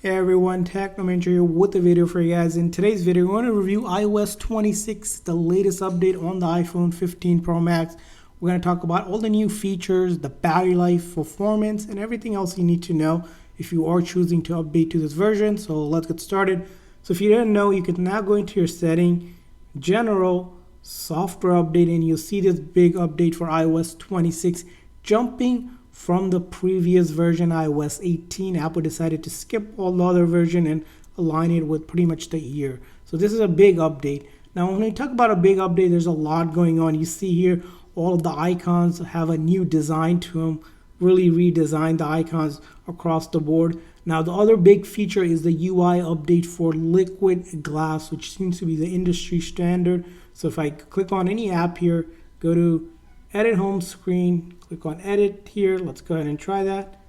Hey everyone, Technomentary with a video for you guys. In today's video, we're going to review iOS 26, the latest update on the iPhone 15 Pro Max. We're going to talk about all the new features, the battery life, performance, and everything else you need to know if you are choosing to update to this version. So let's get started. So if you didn't know, you can now go into your setting, General, Software Update, and you'll see this big update for iOS 26 jumping from the previous version, iOS 18. Apple decided to skip all the other version and align it with pretty much the year. So this is a big update. Now, when we talk about a big update, there's a lot going on. You see here, all of the icons have a new design to them, really redesigned the icons across the board. Now, the other big feature is the UI update for liquid glass, which seems to be the industry standard. So if I click on any app here, go to Edit Home Screen, click on Edit here. Let's go ahead and try that.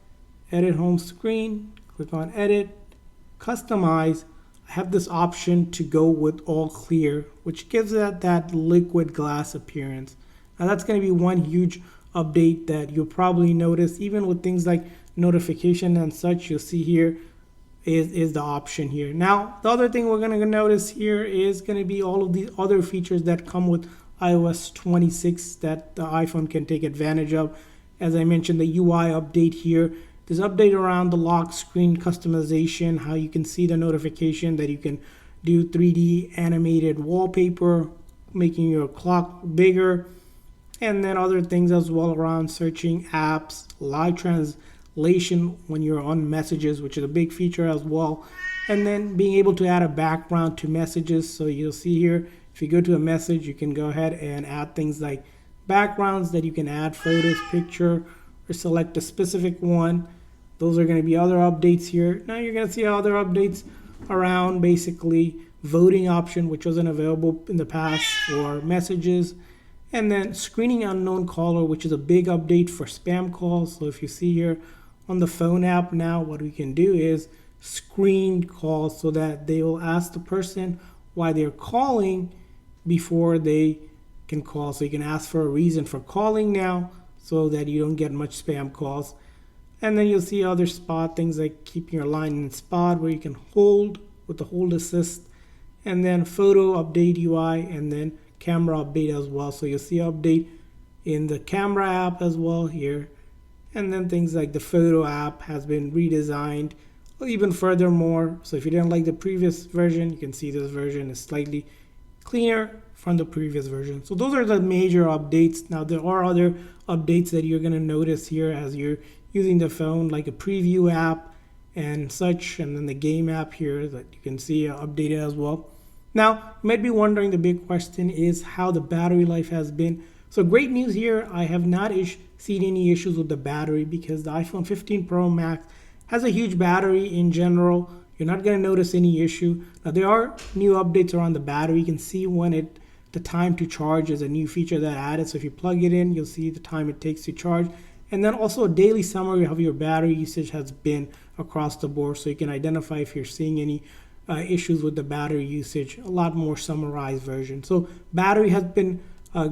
Edit Home Screen, click on Edit, Customize. I have this option to go with All Clear, which gives that liquid glass appearance. Now that's going to be one huge update that you'll probably notice, even with things like notification and such. You'll see here is the option here. Now, the other thing we're going to notice here is going to be all of the other features that come with iOS 26 that the iPhone can take advantage of. As I mentioned, the UI update here. There's update around the lock screen customization, how you can see the notification that you can do 3D animated wallpaper, making your clock bigger, and then other things as well around searching apps, live translation when you're on messages, which is a big feature as well, and then being able to add a background to messages. So you'll see here, if you go to a message, you can go ahead and add things like backgrounds that you can add photos, picture, or select a specific one. Those are going to be other updates here. Now you're going to see other updates around basically voting option, which wasn't available in the past for messages. And then screening unknown caller, which is a big update for spam calls. So if you see here on the phone app now, what we can do is screen calls so that they will ask the person why they're calling before they can call. So you can ask for a reason for calling now so that you don't get much spam calls. And then you'll see other spot things like keeping your line in spot where you can hold with the hold assist, and then photo update UI, and then camera update as well. So you'll see update in the camera app as well here. And then things like the photo app has been redesigned even furthermore. So if you didn't like the previous version, you can see this version is slightly cleaner from the previous version. So those are the major updates. Now there are other updates that you're going to notice here as you're using the phone, like a preview app and such, and then the game app here that you can see updated as well. Now you might be wondering, the big question is how the battery life has been. So great news here, I have not seen any issues with the battery because the iPhone 15 Pro Max has a huge battery in general. You're not going to notice any issue. Now there are new updates around the battery. You can see when the time to charge is a new feature that added. So if you plug it in, you'll see the time it takes to charge. And then also a daily summary of your battery usage has been across the board. So you can identify if you're seeing any issues with the battery usage, a lot more summarized version. So battery has been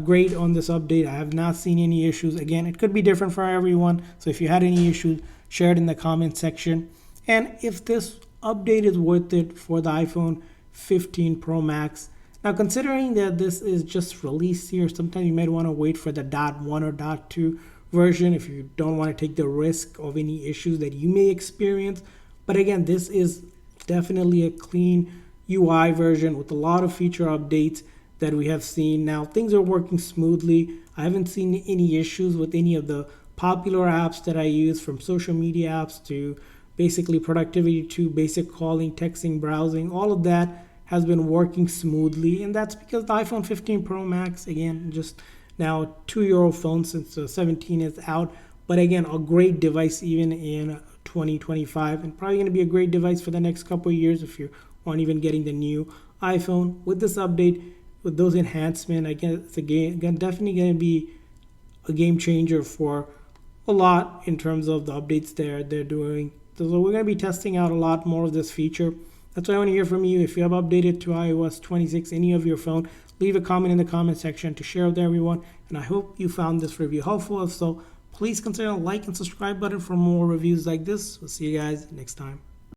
great on this update. I have not seen any issues. Again, it could be different for everyone. So if you had any issues, share it in the comment section. And if this update is worth it for the iPhone 15 Pro Max. Now, considering that this is just released here, sometimes you might want to wait for the .1 or .2 version if you don't want to take the risk of any issues that you may experience. But again, this is definitely a clean UI version with a lot of feature updates that we have seen. Now, things are working smoothly. I haven't seen any issues with any of the popular apps that I use, from social media apps to basically productivity to basic calling, texting, browsing. All of that has been working smoothly, and that's because the iPhone 15 Pro Max, again, just now a 2-year-old phone since the 17 is out, but again, a great device even in 2025, and probably going to be a great device for the next couple of years if you aren't even getting the new iPhone. With this update, with those enhancements, I guess it's definitely going to be a game changer for a lot in terms of the updates they're doing. So we're going to be testing out a lot more of this feature. That's why I want to hear from you. If you have updated to iOS 26, any of your phone, leave a comment in the comment section to share with everyone. And I hope you found this review helpful. If so, please consider the like and subscribe button for more reviews like this. We'll see you guys next time.